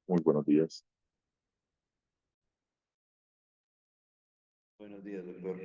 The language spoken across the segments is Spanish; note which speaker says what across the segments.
Speaker 1: Muy buenos días.
Speaker 2: Buenos días, doctor.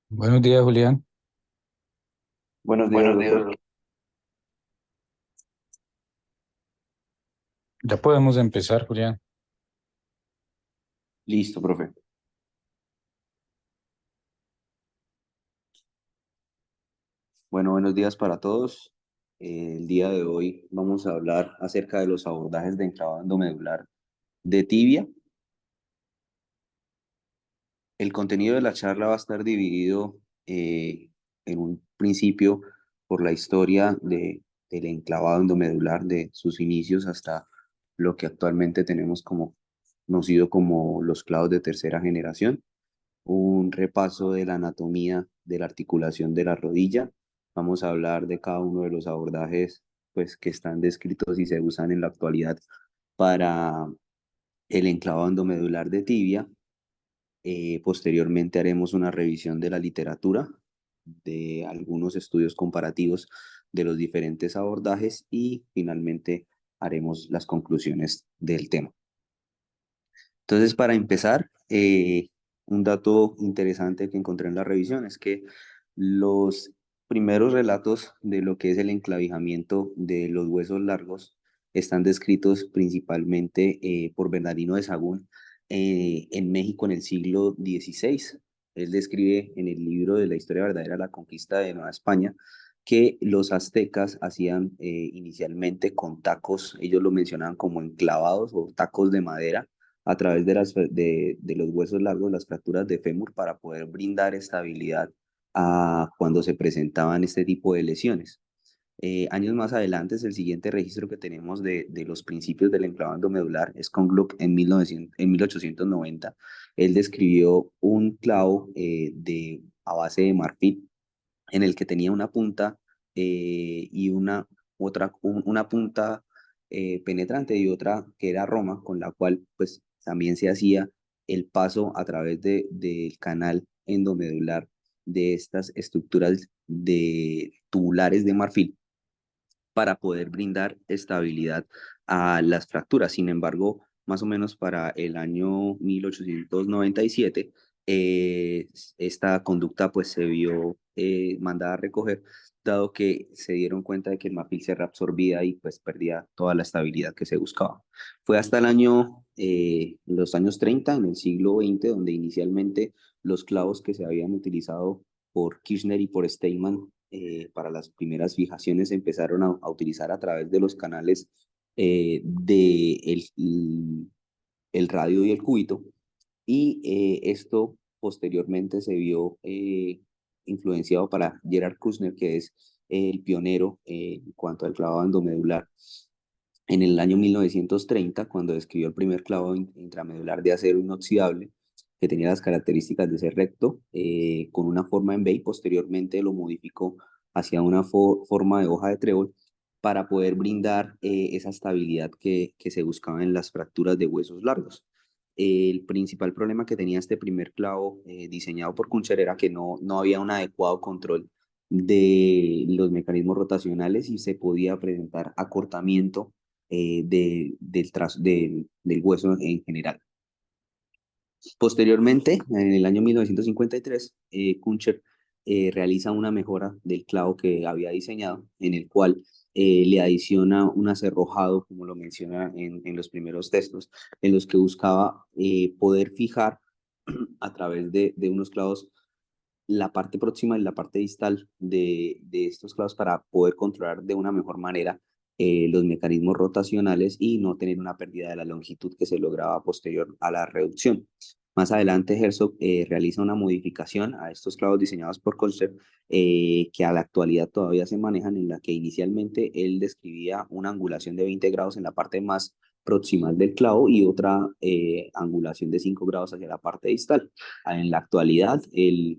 Speaker 2: Buenos días, Julián.
Speaker 3: Buenos días,
Speaker 2: Buenos días.
Speaker 3: doctor.
Speaker 2: Ya podemos empezar, Julián.
Speaker 3: Listo, profe. Bueno, buenos días para todos. El día de hoy vamos a hablar acerca de los abordajes de enclavado endomedular de tibia. El contenido de la charla va a estar dividido en un principio por la historia del enclavado endomedular, de sus inicios hasta lo que actualmente tenemos como conocido como los clavos de tercera generación. Un repaso de la anatomía de la articulación de la rodilla. Vamos a hablar de cada uno de los abordajes pues, que están descritos y se usan en la actualidad para el enclavado endomedular de tibia. Posteriormente haremos una revisión de la literatura, de algunos estudios comparativos de los diferentes abordajes y finalmente haremos las conclusiones del tema. Entonces, para empezar, un dato interesante que encontré en la revisión es que los primeros relatos de lo que es el enclavijamiento de los huesos largos están descritos principalmente por Bernardino de Sahagún en México en el siglo XVI. Él describe en el libro de la historia verdadera, la conquista de Nueva España, que los aztecas hacían inicialmente con tacos, ellos lo mencionaban como enclavados o tacos de madera a través de los huesos largos, las fracturas de fémur, para poder brindar estabilidad a cuando se presentaban este tipo de lesiones. Años más adelante, el siguiente registro que tenemos de los principios del enclavado medular es con Gluck en 1890. Él describió un clavo a base de marfil en el que tenía una punta y una punta penetrante y otra que era Roma, con la cual pues también se hacía el paso a través del canal endomedular de estas estructuras de tubulares de marfil para poder brindar estabilidad a las fracturas. Sin embargo, más o menos para el año 1897, esta conducta pues se vio mandada a recoger, dado que se dieron cuenta de que el marfil se reabsorbía y pues perdía toda la estabilidad que se buscaba. Fue hasta los años 30, en el siglo XX, donde inicialmente los clavos que se habían utilizado por Kirchner y por Steinman para las primeras fijaciones se empezaron a utilizar a través de los canales el radio y el cúbito, y esto posteriormente se vio influenciado para Gerard Kushner, que es el pionero en cuanto al clavado endomedular. En el año 1930, cuando describió el primer clavo intramedular de acero inoxidable, que tenía las características de ser recto, con una forma en V, y posteriormente lo modificó hacia una forma de hoja de trébol para poder brindar esa estabilidad que se buscaba en las fracturas de huesos largos. El principal problema que tenía este primer clavo diseñado por Kuncher era que no había un adecuado control de los mecanismos rotacionales y se podía presentar acortamiento del hueso en general. Posteriormente, en el año 1953, Kuncher realiza una mejora del clavo que había diseñado, en el cual le adiciona un acerrojado, como lo menciona en los primeros textos, en los que buscaba poder fijar a través de unos clavos la parte próxima y la parte distal de estos clavos para poder controlar de una mejor manera los mecanismos rotacionales y no tener una pérdida de la longitud que se lograba posterior a la reducción. Más adelante, Herzog realiza una modificación a estos clavos diseñados por Colster que a la actualidad todavía se manejan, en la que inicialmente él describía una angulación de 20 grados en la parte más proximal del clavo y otra angulación de 5 grados hacia la parte distal. En la actualidad,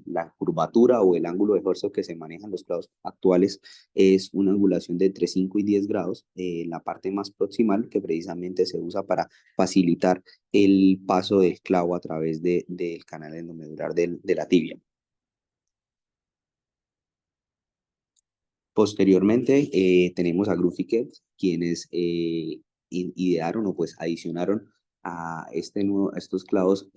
Speaker 3: la curvatura o el ángulo de Herzog que se maneja en los clavos actuales es una angulación de entre 5 y 10 grados, la parte más proximal, que precisamente se usa para facilitar el paso del clavo a través del canal endomedular de la tibia. Posteriormente, tenemos a Grufiket, quienes idearon o pues adicionaron a estos clavos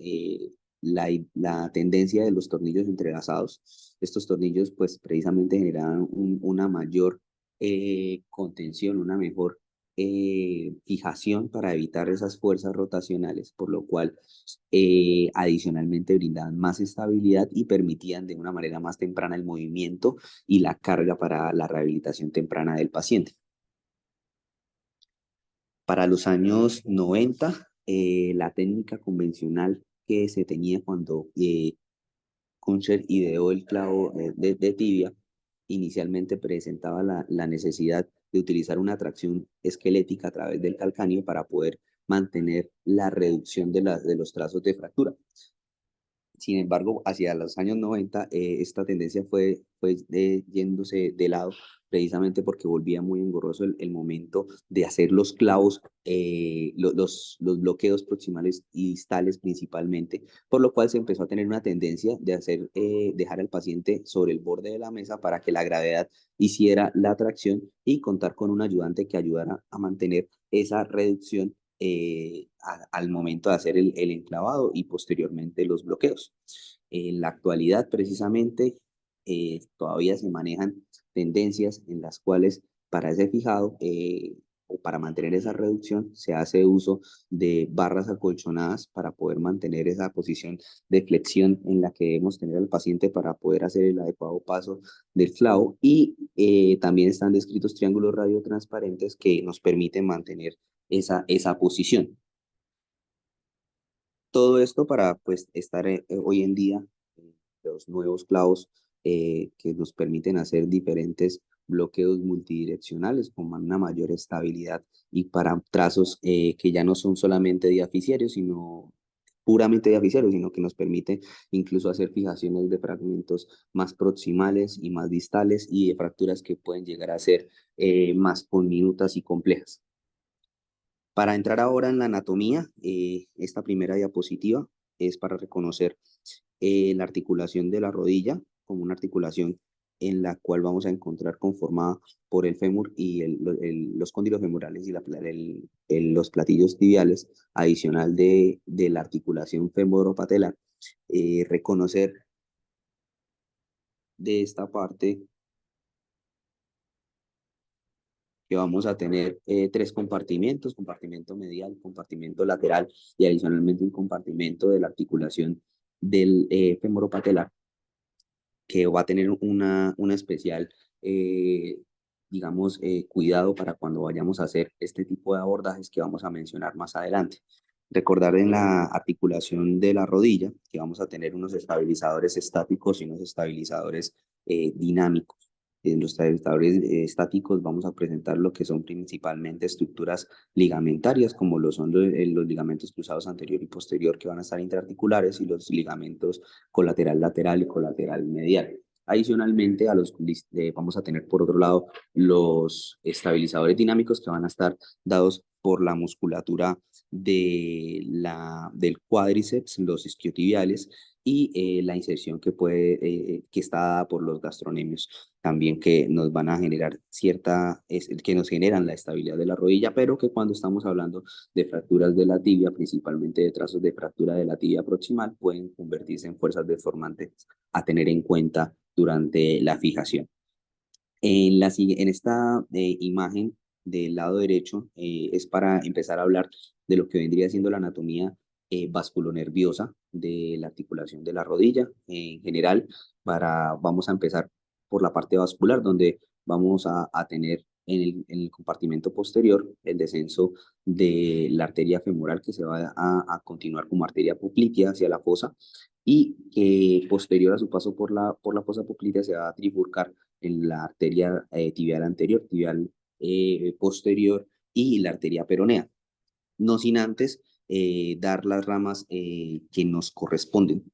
Speaker 3: la tendencia de los tornillos entrelazados. Estos tornillos pues precisamente generaban una mayor contención, una mejor fijación para evitar esas fuerzas rotacionales, por lo cual adicionalmente brindaban más estabilidad y permitían de una manera más temprana el movimiento y la carga para la rehabilitación temprana del paciente. Para los años 90, la técnica convencional que se tenía cuando Kunsher ideó el clavo de tibia, inicialmente presentaba la necesidad de utilizar una tracción esquelética a través del calcáneo para poder mantener la reducción de los trazos de fractura. Sin embargo, hacia los años 90, esta tendencia fue yéndose de lado, precisamente porque volvía muy engorroso el momento de hacer los clavos, los bloqueos proximales y distales principalmente, por lo cual se empezó a tener una tendencia de dejar al paciente sobre el borde de la mesa para que la gravedad hiciera la tracción y contar con un ayudante que ayudara a mantener esa reducción al momento de hacer el enclavado y posteriormente los bloqueos. En la actualidad, precisamente, todavía se manejan tendencias en las cuales para ese fijado o para mantener esa reducción se hace uso de barras acolchonadas para poder mantener esa posición de flexión en la que debemos tener al paciente para poder hacer el adecuado paso del clavo, y también están descritos triángulos radiotransparentes que nos permiten mantener esa posición. Todo esto para pues estar hoy en día los nuevos clavos que nos permiten hacer diferentes bloqueos multidireccionales con una mayor estabilidad y para trazos que ya no son solamente diaficiarios, sino puramente diaficiarios, sino que nos permite incluso hacer fijaciones de fragmentos más proximales y más distales y de fracturas que pueden llegar a ser más conminutas y complejas. Para entrar ahora en la anatomía, esta primera diapositiva es para reconocer la articulación de la rodilla como una articulación en la cual vamos a encontrar conformada por el fémur y los cóndilos femorales y los platillos tibiales, adicional de la articulación femoropatelar. Reconocer de esta parte que vamos a tener tres compartimentos: compartimento medial, compartimento lateral y adicionalmente un compartimento de la articulación del femoropatelar, que va a tener una especial, digamos, cuidado para cuando vayamos a hacer este tipo de abordajes que vamos a mencionar más adelante. Recordar en la articulación de la rodilla que vamos a tener unos estabilizadores estáticos y unos estabilizadores dinámicos. En los estabilizadores estáticos vamos a presentar lo que son principalmente estructuras ligamentarias, como lo son los ligamentos cruzados anterior y posterior, que van a estar interarticulares, y los ligamentos colateral lateral y colateral medial. Adicionalmente, vamos a tener por otro lado los estabilizadores dinámicos, que van a estar dados por la musculatura del cuádriceps, los isquiotibiales, y la inserción que está dada por los gastronemios, también, que nos van a generar que nos generan la estabilidad de la rodilla, pero que cuando estamos hablando de fracturas de la tibia, principalmente de trazos de fractura de la tibia proximal, pueden convertirse en fuerzas deformantes a tener en cuenta durante la fijación. En esta imagen del lado derecho es para empezar a hablar de lo que vendría siendo la anatomía vasculonerviosa de la articulación de la rodilla. En general, vamos a empezar por la parte vascular, donde vamos a tener en el compartimento posterior el descenso de la arteria femoral, que se va a continuar como arteria poplitea hacia la fosa, y que posterior a su paso por la fosa poplitea se va a trifurcar en la arteria tibial anterior, tibial posterior y la arteria peronea, no sin antes dar las ramas que nos corresponden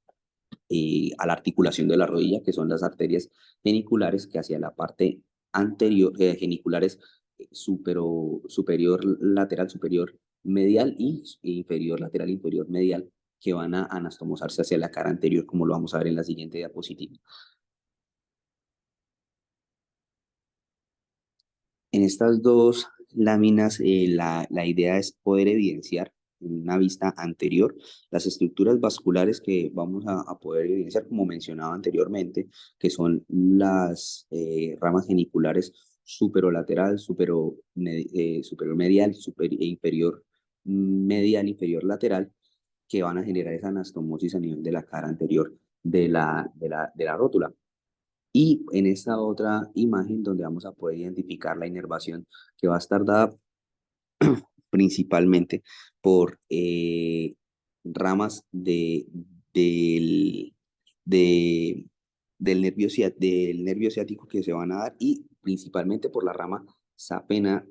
Speaker 3: a la articulación de la rodilla, que son las arterias geniculares, que hacia la parte anterior, geniculares superior lateral, superior medial, y inferior lateral, inferior medial, que van a anastomosarse hacia la cara anterior, como lo vamos a ver en la siguiente diapositiva. En estas dos láminas, la idea es poder evidenciar en una vista anterior, las estructuras vasculares que vamos a poder evidenciar, como mencionaba anteriormente, que son las ramas geniculares superolateral, superior medial, e inferior medial, inferior lateral, que van a generar esa anastomosis a nivel de la cara anterior de la rótula. Y en esta otra imagen donde vamos a poder identificar la inervación que va a estar dada principalmente por ramas del, de- del nervio ciático que se van a dar y principalmente por la rama safena,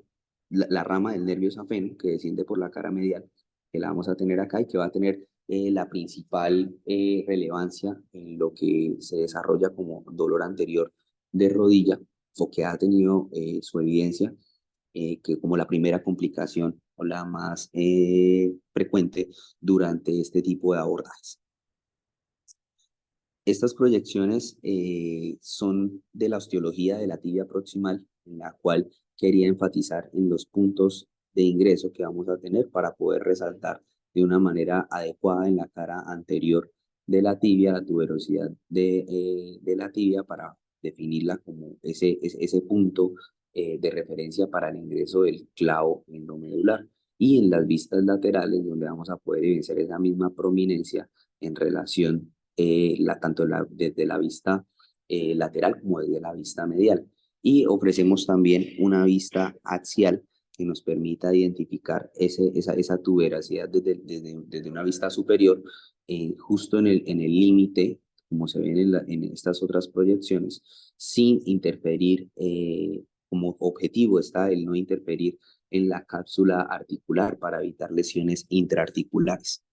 Speaker 3: la rama del nervio safeno que desciende por la cara medial, que la vamos a tener acá y que va a tener la principal relevancia en lo que se desarrolla como dolor anterior de rodilla o que ha tenido su evidencia que como la primera complicación o la más frecuente durante este tipo de abordajes. Estas proyecciones son de la osteología de la tibia proximal, en la cual quería enfatizar en los puntos de ingreso que vamos a tener para poder resaltar de una manera adecuada en la cara anterior de la tibia, la tuberosidad de la tibia para definirla como ese punto de referencia para el ingreso del clavo endomedular. Y en las vistas laterales, donde vamos a poder evidenciar esa misma prominencia en relación tanto desde la vista lateral como desde la vista medial. Y ofrecemos también una vista axial que nos permita identificar esa tuberosidad desde una vista superior, justo en el límite, como se ven en estas otras proyecciones, sin interferir, como objetivo está el no interferir en la cápsula articular para evitar lesiones intraarticulares.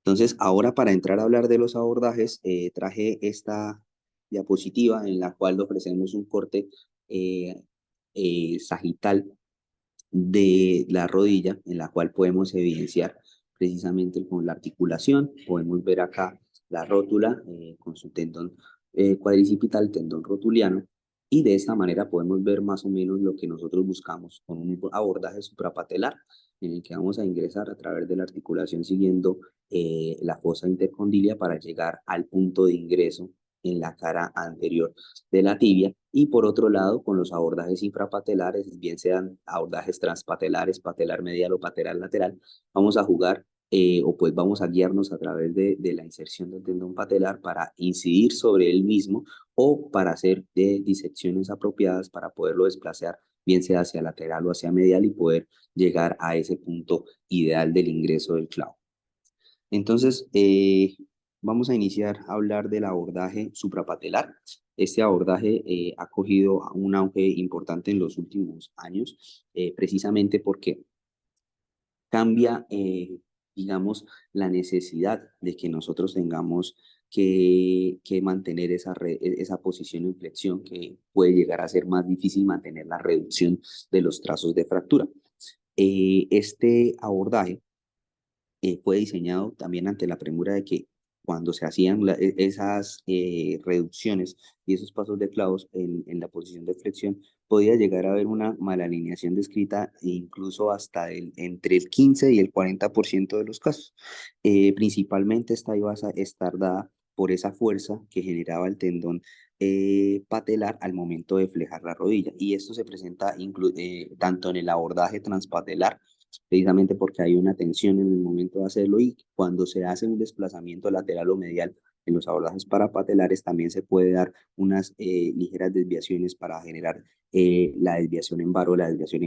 Speaker 3: Entonces, ahora para entrar a hablar de los abordajes, traje esta diapositiva en la cual ofrecemos un corte sagital de la rodilla, en la cual podemos evidenciar precisamente con la articulación. Podemos ver acá la rótula con su tendón cuadricipital, tendón rotuliano, y de esta manera podemos ver más o menos lo que nosotros buscamos con un abordaje suprapatelar, en el que vamos a ingresar a través de la articulación siguiendo la fosa intercondilia para llegar al punto de ingreso en la cara anterior de la tibia, y por otro lado con los abordajes infrapatelares, bien sean abordajes transpatelares, patelar medial o patelar lateral, vamos a jugar o pues vamos a guiarnos a través de la inserción del tendón patelar para incidir sobre él mismo o para hacer disecciones apropiadas para poderlo desplazar bien sea hacia lateral o hacia medial y poder llegar a ese punto ideal del ingreso del clavo. Entonces, vamos a iniciar a hablar del abordaje suprapatelar. Este abordaje ha cogido un auge importante en los últimos años, precisamente porque cambia, digamos, la necesidad de que nosotros tengamos que mantener esa posición en flexión, que puede llegar a ser más difícil mantener la reducción de los trazos de fractura. Este abordaje fue diseñado también ante la premura de que cuando se hacían esas reducciones y esos pasos de clavos en la posición de flexión, podía llegar a haber una malalineación descrita incluso hasta entre el 15 y el 40% de los casos. Principalmente esta iba a estar dada por esa fuerza que generaba el tendón patelar al momento de flejar la rodilla. Y esto se presenta tanto en el abordaje transpatelar, precisamente porque hay una tensión en el momento de hacerlo, y cuando se hace un desplazamiento lateral o medial en los abordajes parapatelares también se puede dar unas ligeras desviaciones para generar la desviación en varo, la desviación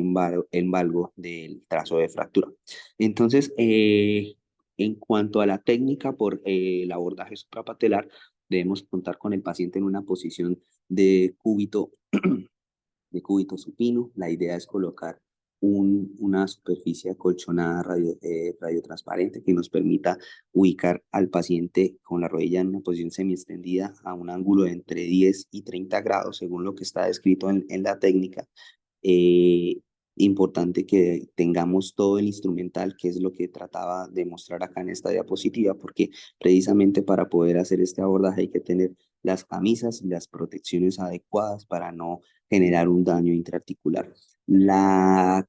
Speaker 3: en valgo del trazo de fractura. Entonces, en cuanto a la técnica por el abordaje suprapatelar, debemos contar con el paciente en una posición de cúbito supino. La idea es colocar una superficie acolchonada radiotransparente que nos permita ubicar al paciente con la rodilla en una posición semiextendida a un ángulo de entre 10 y 30 grados, según lo que está descrito en la técnica. Importante que tengamos todo el instrumental, que es lo que trataba de mostrar acá en esta diapositiva, porque precisamente para poder hacer este abordaje hay que tener las camisas y las protecciones adecuadas para no generar un daño intraarticular. La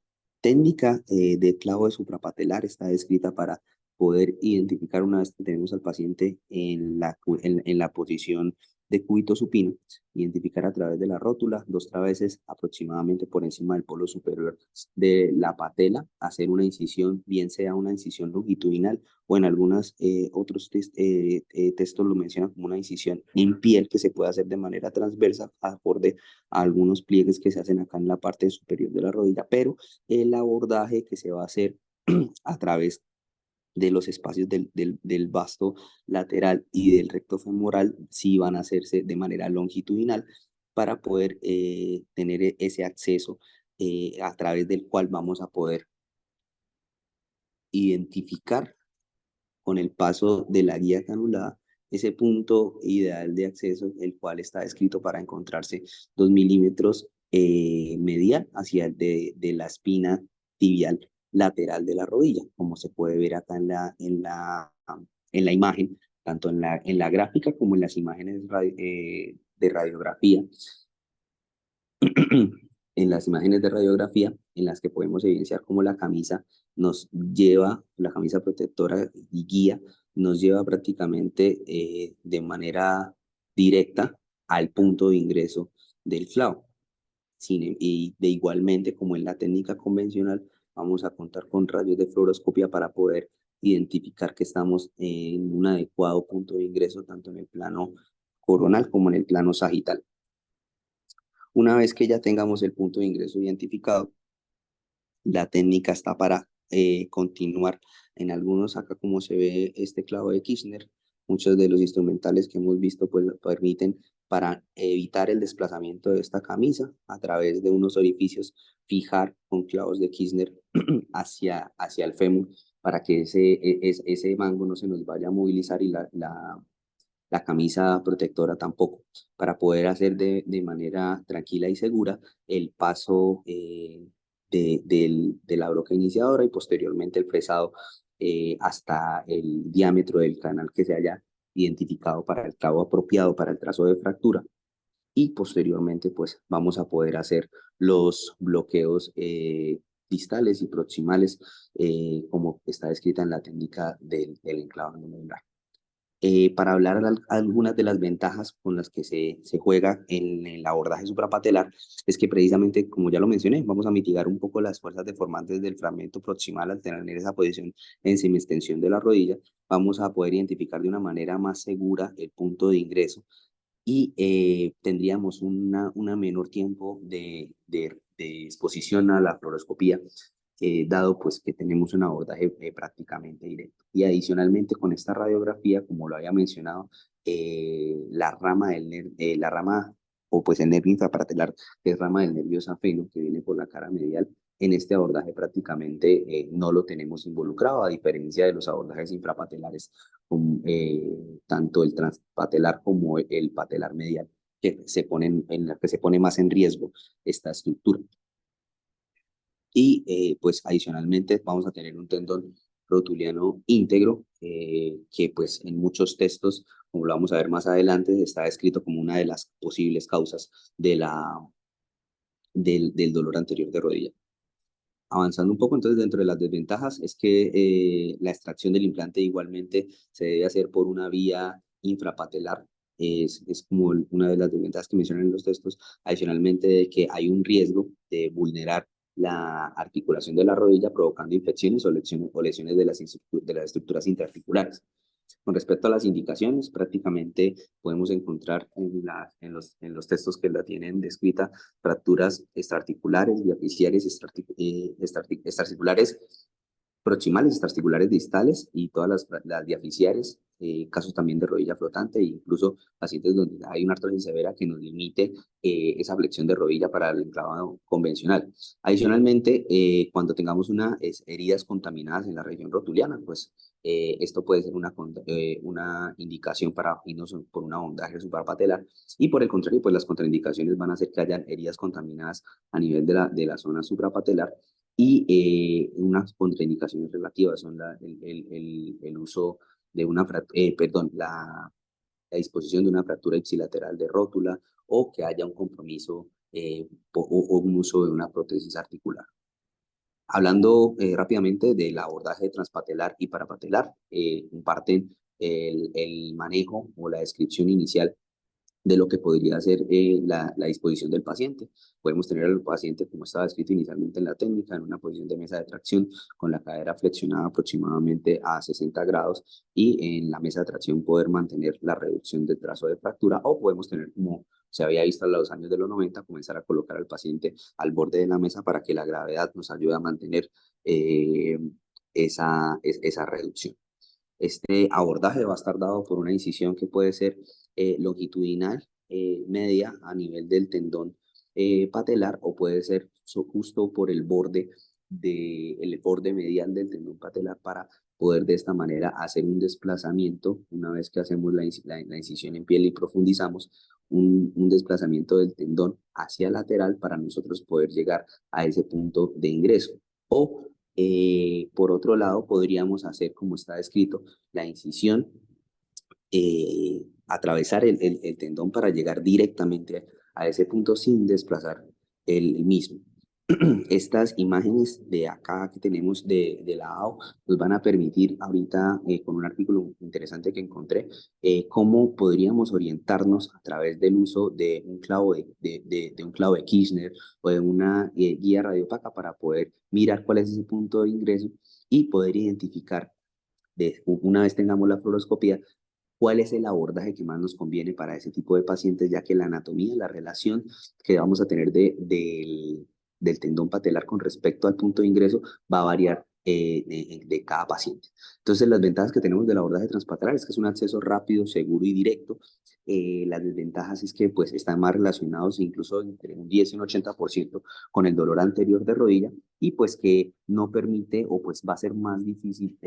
Speaker 3: técnica de clavo de suprapatelar está descrita para poder identificar una vez que tenemos al paciente en la posición de cúbito supino, identificar a través de la rótula 2 traveses aproximadamente por encima del polo superior de la patela, hacer una incisión, bien sea una incisión longitudinal o en algunos otros textos lo mencionan como una incisión en piel que se puede hacer de manera transversa acorde a algunos pliegues que se hacen acá en la parte superior de la rodilla, pero el abordaje que se va a hacer a través de los espacios del vasto lateral y del recto femoral sí van a hacerse de manera longitudinal para poder tener ese acceso a través del cual vamos a poder identificar con el paso de la guía canulada ese punto ideal de acceso, el cual está descrito para encontrarse 2 milímetros medial hacia de la espina tibial lateral de la rodilla, como se puede ver acá en la imagen, tanto en la gráfica como en las imágenes de radiografía. En las imágenes de radiografía, en las que podemos evidenciar cómo la camisa nos lleva, la camisa protectora y guía, nos lleva prácticamente de manera directa al punto de ingreso del clavo. Y de igualmente, como en la técnica convencional, vamos a contar con rayos de fluoroscopia para poder identificar que estamos en un adecuado punto de ingreso, tanto en el plano coronal como en el plano sagital. Una vez que ya tengamos el punto de ingreso identificado, la técnica está para continuar. En algunos, acá como se ve este clavo de Kirchner, muchos de los instrumentales que hemos visto pues permiten para evitar el desplazamiento de esta camisa a través de unos orificios, fijar con clavos de Kirchner hacia el fémur para que ese mango no se nos vaya a movilizar y la camisa protectora tampoco, para poder hacer de manera tranquila y segura el paso de la broca iniciadora y posteriormente el fresado hasta el diámetro del canal que se haya identificado para el clavo apropiado para el trazo de fractura. Y posteriormente pues vamos a poder hacer los bloqueos distales y proximales como está descrita en la técnica del enclavado medular. Para hablar algunas de las ventajas con las que se juega en el abordaje suprapatelar, es que precisamente, como ya lo mencioné, vamos a mitigar un poco las fuerzas deformantes del fragmento proximal al tener esa posición en semiextensión de la rodilla, vamos a poder identificar de una manera más segura el punto de ingreso y tendríamos una menor tiempo de exposición a la fluoroscopía, dado pues que tenemos un abordaje prácticamente directo. Y adicionalmente con esta radiografía, como lo había mencionado, la rama o pues el nervio infrapatelar, que es rama del nervio safeno, que viene por la cara medial, en este abordaje prácticamente no lo tenemos involucrado, a diferencia de los abordajes infrapatelares, tanto el transpatelar como el patelar medial, que se ponen en la que se pone más en riesgo esta estructura. Y pues adicionalmente vamos a tener un tendón rotuliano íntegro que pues en muchos textos, como lo vamos a ver más adelante, está descrito como una de las posibles causas del dolor anterior de rodilla. Avanzando un poco, entonces, dentro de las desventajas es que la extracción del implante igualmente se debe hacer por una vía infrapatelar. Es como una de las desventajas que mencionan en los textos, adicionalmente de que hay un riesgo de vulnerar la articulación de la rodilla, provocando infecciones o lesiones de las estructuras interarticulares. Con respecto a las indicaciones, prácticamente podemos encontrar en los textos que la tienen descrita fracturas extraarticulares, diafisiares, extraarticulares proximales, extraarticulares distales y todas las diafisiares, casos también de rodilla flotante e incluso pacientes donde hay una artrosis severa que nos limite esa flexión de rodilla para el enclavado convencional. Adicionalmente, cuando tengamos heridas contaminadas en la región rotuliana, pues esto puede ser una indicación para irnos por un abordaje suprapatelar y por el contrario, pues las contraindicaciones van a ser que hayan heridas contaminadas a nivel de la zona suprapatelar y unas contraindicaciones relativas son el uso de la disposición de una fractura ipsilateral de rótula o que haya un compromiso o un uso de una prótesis articular. Hablando rápidamente del abordaje transpatelar y parapatelar, comparten el manejo o la descripción inicial de lo que podría ser la disposición del paciente. Podemos tener al paciente, como estaba descrito inicialmente en la técnica, en una posición de mesa de tracción con la cadera flexionada aproximadamente a 60 grados y en la mesa de tracción poder mantener la reducción del trazo de fractura, o podemos tener, como se había visto en los años de los 90, comenzar a colocar al paciente al borde de la mesa para que la gravedad nos ayude a mantener esa reducción. Este abordaje va a estar dado por una incisión que puede ser longitudinal, media a nivel del tendón patelar, o puede ser justo por el borde medial del tendón patelar, para poder de esta manera hacer un desplazamiento. Una vez que hacemos la incisión en piel y profundizamos, un desplazamiento del tendón hacia lateral para nosotros poder llegar a ese punto de ingreso. O por otro lado, podríamos hacer, como está descrito, la incisión, atravesar el tendón para llegar directamente a ese punto sin desplazar el mismo. Estas imágenes de acá que tenemos de lado nos van a permitir ahorita, con un artículo interesante que encontré, cómo podríamos orientarnos a través del uso de un clavo de un clavo de Kirchner o de una guía radiopaca para poder mirar cuál es ese punto de ingreso y poder identificar, una vez tengamos la fluoroscopía, cuál es el abordaje que más nos conviene para ese tipo de pacientes, ya que la anatomía, la relación que vamos a tener del tendón patelar con respecto al punto de ingreso va a variar de cada paciente. Entonces, las ventajas que tenemos del abordaje transpatelar es que es un acceso rápido, seguro y directo. Las desventajas es que pues están más relacionados incluso entre un 10 y un 80% con el dolor anterior de rodilla, y pues que no permite, o pues va a ser más difícil,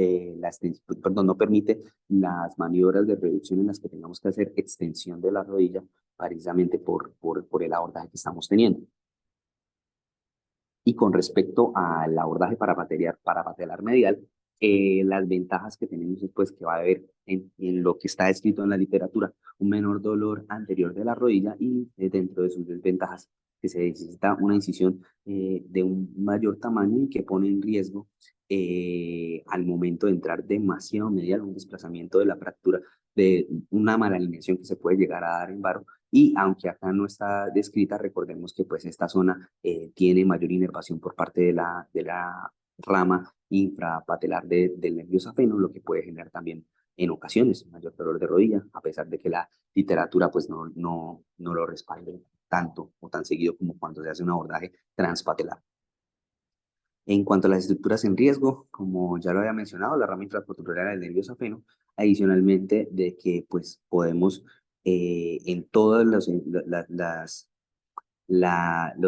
Speaker 3: no permite las maniobras de reducción en las que tengamos que hacer extensión de la rodilla, precisamente por el abordaje que estamos teniendo. Y con respecto al abordaje parapatelar medial, las ventajas que tenemos es pues que va a haber en lo que está escrito en la literatura un menor dolor anterior de la rodilla, y dentro de sus desventajas que se necesita una incisión de un mayor tamaño y que pone en riesgo al momento de entrar demasiado medial, un desplazamiento de la fractura, de una mala alineación que se puede llegar a dar en varo. Y aunque acá no está descrita, recordemos que pues esta zona tiene mayor inervación por parte de la rama infrapatelar del nervio safeno, lo que puede generar también en ocasiones mayor dolor de rodilla, a pesar de que la literatura pues no lo respalde tanto o tan seguido como cuando se hace un abordaje transpatelar. En cuanto a las estructuras en riesgo, como ya lo había mencionado, la rama infrapatelar del nervio safeno, adicionalmente de que pues podemos en todas los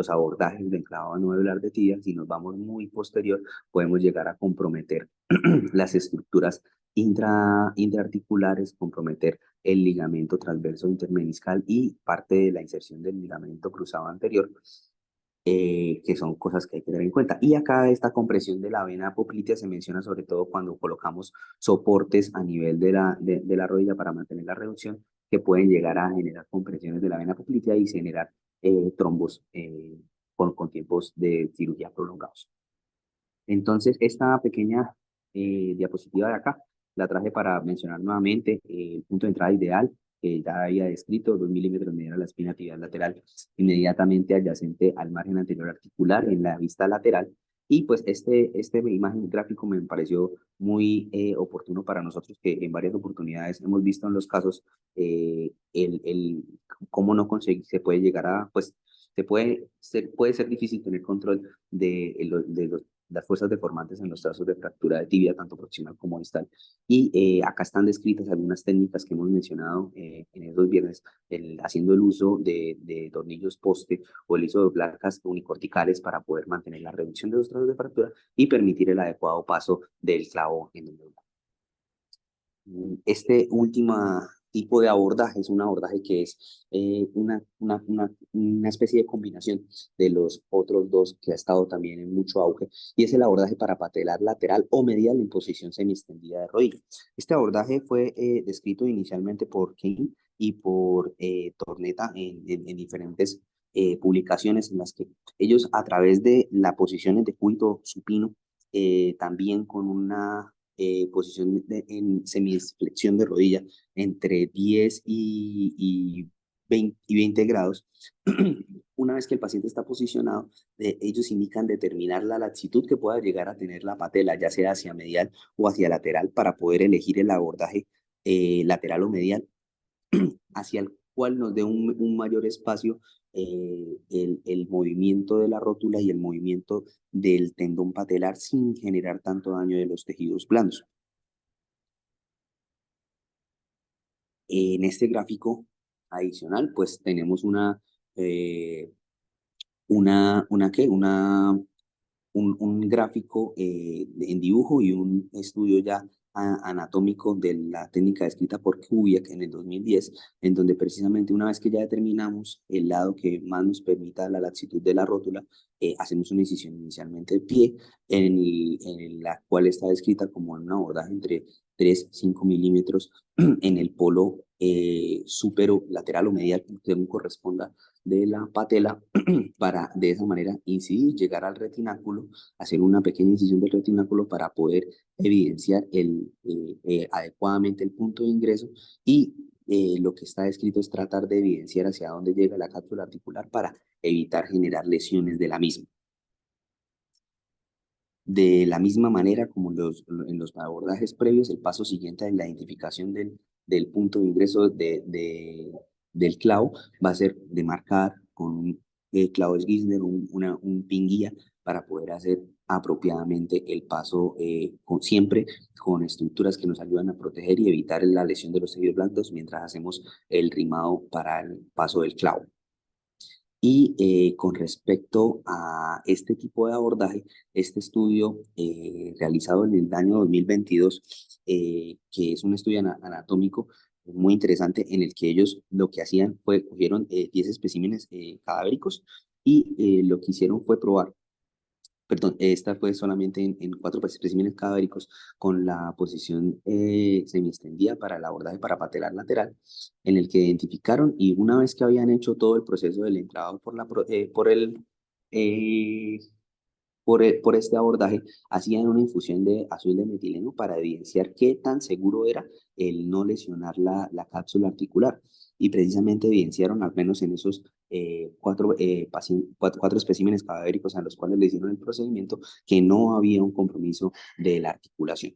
Speaker 3: abordajes del clavado nodular de tibia, si nos vamos muy posterior, podemos llegar a comprometer las estructuras intraarticulares, comprometer el ligamento transverso intermeniscal y parte de la inserción del ligamento cruzado anterior, que son cosas que hay que tener en cuenta. Y acá esta compresión de la vena poplitea se menciona sobre todo cuando colocamos soportes a nivel de la rodilla para mantener la reducción, que pueden llegar a generar compresiones de la vena poplitea y generar trombos con tiempos de cirugía prolongados. Entonces, esta pequeña diapositiva de acá la traje para mencionar nuevamente el punto de entrada ideal, que ya había descrito, 2 milímetros medial a la espina tibial lateral, inmediatamente adyacente al margen anterior articular en la vista lateral. Y pues este imagen gráfico me pareció muy oportuno para nosotros, que en varias oportunidades hemos visto en los casos cómo no conseguir, se puede llegar a, pues, puede ser difícil tener control de las fuerzas deformantes en los trazos de fractura de tibia, tanto proximal como distal. Y acá están descritas algunas técnicas que hemos mencionado en esos viernes, haciendo el uso de tornillos poste o el uso de placas unicorticales para poder mantener la reducción de los trazos de fractura y permitir el adecuado paso del clavo en el neural. Este último tipo de abordaje es un abordaje que es una especie de combinación de los otros dos que ha estado también en mucho auge, y es el abordaje parapatelar lateral o medial en posición semiextendida de rodilla. Este abordaje fue descrito inicialmente por Kane y por Tornetta en diferentes publicaciones en las que ellos a través de las posiciones de cúbito supino, también con una posición en semiflexión de rodilla entre 10 y 20 grados, una vez que el paciente está posicionado, ellos indican determinar la latitud que pueda llegar a tener la patela, ya sea hacia medial o hacia lateral, para poder elegir el abordaje lateral o medial, hacia el cual nos dé un mayor espacio el movimiento de la rótula y el movimiento del tendón patelar sin generar tanto daño de los tejidos blandos. En este gráfico adicional, pues tenemos un gráfico en dibujo y un estudio ya anatómico de la técnica descrita por Kubiak en el 2010, en donde precisamente una vez que ya determinamos el lado que más nos permita la latitud de la rótula, hacemos una incisión inicialmente de pie, en la cual está descrita como un abordaje entre 3 y 5 milímetros en el polo superolateral o medial, según corresponda, de la patela, para de esa manera incidir, llegar al retináculo, hacer una pequeña incisión del retináculo para poder evidenciar adecuadamente el punto de ingreso, y lo que está escrito es tratar de evidenciar hacia dónde llega la cápsula articular para evitar generar lesiones de la misma. De la misma manera como en los abordajes previos, el paso siguiente en la identificación del punto de ingreso del clavo va a ser de marcar con un clavo Schnitzler, un pin guía, para poder hacer apropiadamente el paso, siempre con estructuras que nos ayudan a proteger y evitar la lesión de los tejidos blandos mientras hacemos el rimado para el paso del clavo. Y con respecto a este tipo de abordaje, este estudio realizado en el año 2022, que es un estudio anatómico muy interesante, en el que ellos lo que hacían fue cogieron 10 especímenes cadavéricos, y lo que hicieron fue probar. Perdón, esta fue solamente en 4 especímenes cadavéricos, con la posición semiextendida para el abordaje parapatelar lateral, en el que identificaron, y una vez que habían hecho todo el proceso del entrado por este abordaje, hacían una infusión de azul de metileno para evidenciar qué tan seguro era el no lesionar la cápsula articular. Y precisamente evidenciaron, al menos en esos 4 especímenes cadavéricos a los cuales le hicieron el procedimiento, que no había un compromiso de la articulación.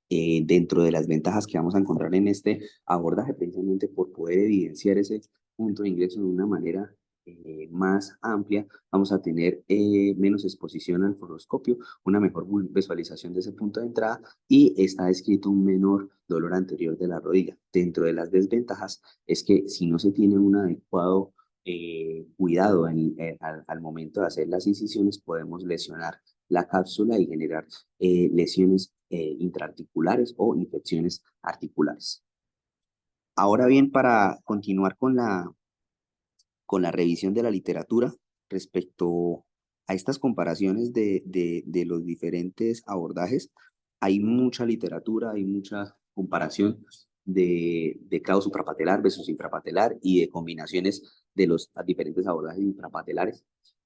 Speaker 3: Dentro de las ventajas que vamos a encontrar en este abordaje, precisamente por poder evidenciar ese punto de ingreso de una manera más amplia, vamos a tener menos exposición al fluoroscopio, una mejor visualización de ese punto de entrada, y está descrito un menor dolor anterior de la rodilla. Dentro de las desventajas es que si no se tiene un adecuado cuidado al momento de hacer las incisiones, podemos lesionar la cápsula y generar lesiones intraarticulares o infecciones articulares. Ahora bien, para continuar con la revisión de la literatura respecto a estas comparaciones de los diferentes abordajes, hay mucha literatura, hay mucha comparación de clavo suprapatelar versus infrapatelar, y de combinaciones de los diferentes abordajes infrapatelares.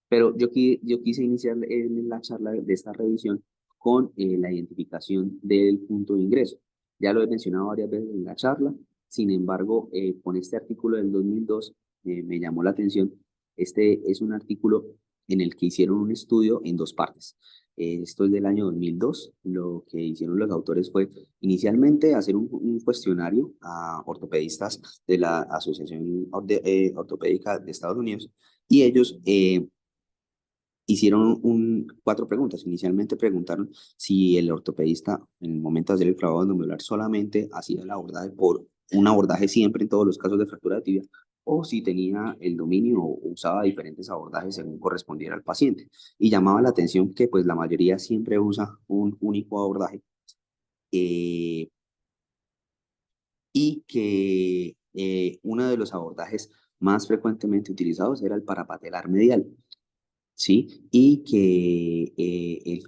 Speaker 3: Pero yo quise iniciar en la charla de esta revisión con la identificación del punto de ingreso. Ya lo he mencionado varias veces en la charla. Sin embargo, con este artículo del 2002 me llamó la atención. Este es un artículo en el que hicieron un estudio en 2 partes. Esto es del año 2002. Lo que hicieron los autores fue inicialmente hacer un cuestionario a ortopedistas de la Asociación Ortopédica de Estados Unidos, y ellos hicieron 4 preguntas. Inicialmente preguntaron si el ortopedista, en el momento de hacer el clavado endomedular, solamente hacía el abordaje por un abordaje siempre en todos los casos de fractura de tibia, o si tenía el dominio o usaba diferentes abordajes según correspondiera al paciente. Y llamaba la atención que pues la mayoría siempre usa un único abordaje, y que uno de los abordajes más frecuentemente utilizados era el parapatelar medial, ¿sí? Y que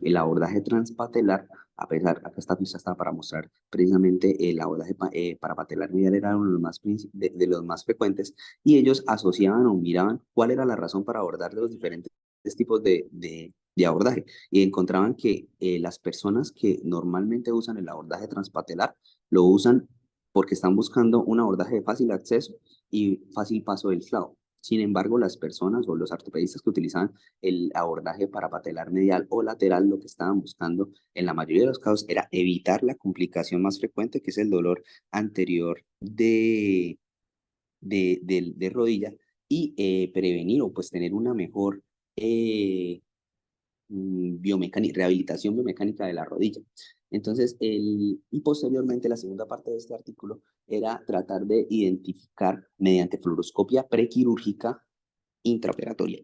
Speaker 3: el abordaje transpatelar Acá esta ficha está para mostrar precisamente el abordaje parapatelar medial era uno de los de los más frecuentes, y ellos asociaban o miraban cuál era la razón para abordar de los diferentes tipos de abordaje, y encontraban que las personas que normalmente usan el abordaje transpatelar lo usan porque están buscando un abordaje de fácil acceso y fácil paso del clavo. Sin embargo, las personas o los ortopedistas que utilizaban el abordaje parapatelar medial o lateral, lo que estaban buscando en la mayoría de los casos era evitar la complicación más frecuente, que es el dolor anterior de rodilla, y prevenir o pues tener una mejor rehabilitación biomecánica de la rodilla. Entonces, y posteriormente la segunda parte de este artículo era tratar de identificar mediante fluoroscopia prequirúrgica intraoperatoria,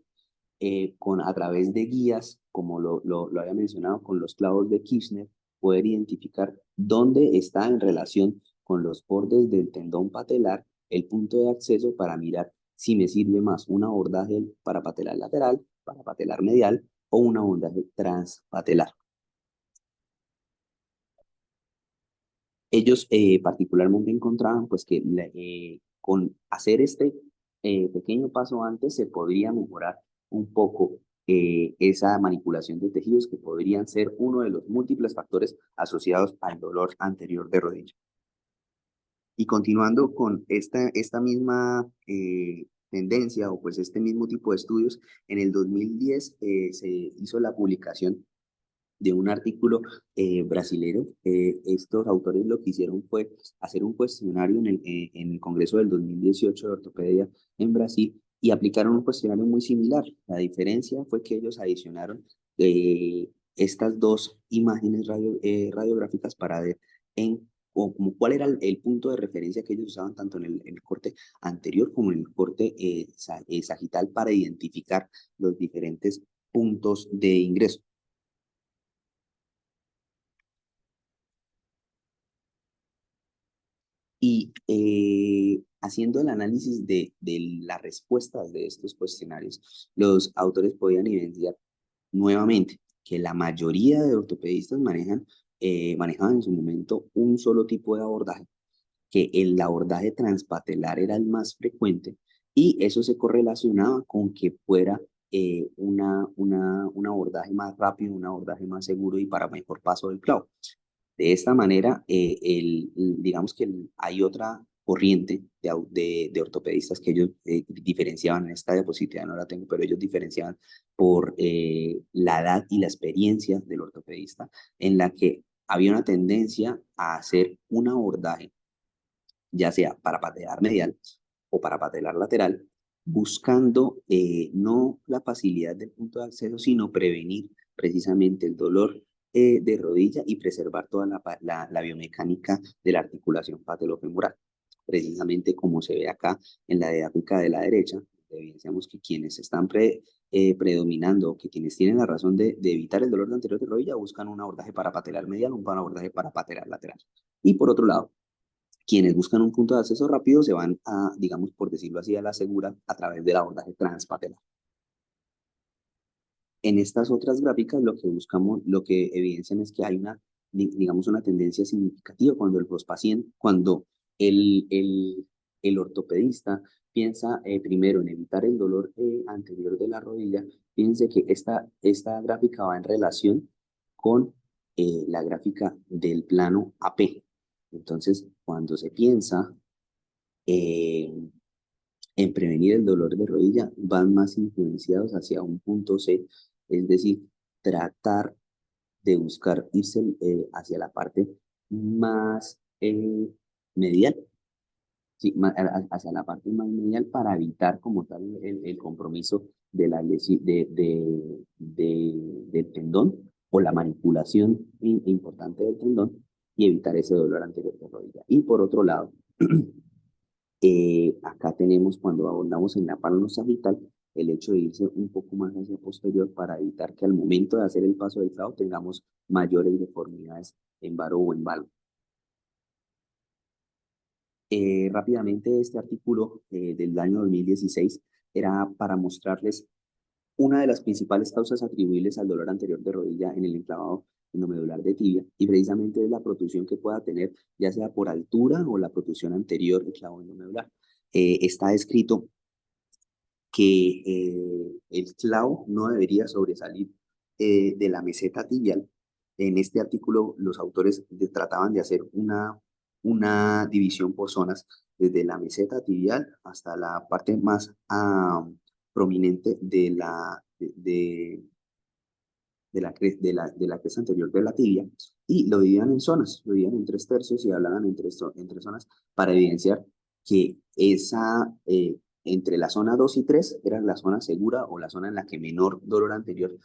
Speaker 3: a través de guías, como lo había mencionado, con los clavos de Kirchner, poder identificar dónde está en relación con los bordes del tendón patelar el punto de acceso, para mirar si me sirve más un abordaje parapatelar lateral, parapatelar medial o un abordaje transpatelar. Ellos particularmente encontraban pues que con hacer este pequeño paso antes se podría mejorar un poco esa manipulación de tejidos, que podrían ser uno de los múltiples factores asociados al dolor anterior de rodilla. Y continuando con esta misma tendencia, o pues este mismo tipo de estudios, en el 2010 se hizo la publicación de un artículo brasilero. Estos autores lo que hicieron fue hacer un cuestionario en el Congreso del 2018 de Ortopedia en Brasil, y aplicaron un cuestionario muy similar. La diferencia fue que ellos adicionaron estas dos imágenes radiográficas para ver como cuál era el punto de referencia que ellos usaban tanto en el corte anterior como en el corte sagital, para identificar los diferentes puntos de ingreso. Y haciendo el análisis de las respuestas de estos cuestionarios, los autores podían evidenciar nuevamente que la mayoría de ortopedistas manejaban en su momento un solo tipo de abordaje, que el abordaje transpatelar era el más frecuente, y eso se correlacionaba con que fuera un abordaje más rápido, un abordaje más seguro y para mejor paso del clavo. De esta manera, digamos que hay otra corriente de ortopedistas que ellos diferenciaban. En esta diapositiva no la tengo, pero ellos diferenciaban por la edad y la experiencia del ortopedista, en la que había una tendencia a hacer un abordaje, ya sea para patelar medial o para patelar lateral, buscando no la facilidad del punto de acceso, sino prevenir precisamente el dolor de rodilla y preservar toda la biomecánica de la articulación patelofemoral. Precisamente como se ve acá en la diapositiva de la derecha, evidenciamos que quienes están predominando, que quienes tienen la razón de evitar el dolor de anterior de rodilla, buscan un abordaje para patelar medial o un abordaje para patelar lateral. Y por otro lado, quienes buscan un punto de acceso rápido se van a, digamos, por decirlo así, a la segura a través del abordaje transpatelar. En estas otras gráficas lo que buscamos, lo que evidencian es que hay digamos, una tendencia significativa cuando cuando el ortopedista piensa primero en evitar el dolor anterior de la rodilla. Fíjense que esta gráfica va en relación con la gráfica del plano AP. Entonces, cuando se piensa en prevenir el dolor de rodilla, van más influenciados hacia un punto C, es decir, tratar de buscar irse hacia la parte más medial, sí, hacia la parte más medial, para evitar como tal el compromiso de del tendón, o la manipulación importante del tendón, y evitar ese dolor anterior de rodilla. Y por otro lado, acá tenemos, cuando abordamos en la palma sagital, el hecho de irse un poco más hacia posterior, para evitar que al momento de hacer el paso del clavo tengamos mayores deformidades en varo o en valgo. Rápidamente, este artículo del año 2016 era para mostrarles una de las principales causas atribuibles al dolor anterior de rodilla en el enclavado endomedular de tibia, y precisamente es la protrusión que pueda tener, ya sea por altura o la protrusión anterior del clavo endomedular. Está escrito que el clavo no debería sobresalir de la meseta tibial. En este artículo los autores trataban de hacer una división por zonas, desde la meseta tibial hasta la parte más prominente de la cresta anterior de la tibia, y lo dividían en zonas, lo dividían en 3/3 y hablaban entre zonas para evidenciar que entre la zona 2 y 3 era la zona segura o la zona en la que menor dolor anterior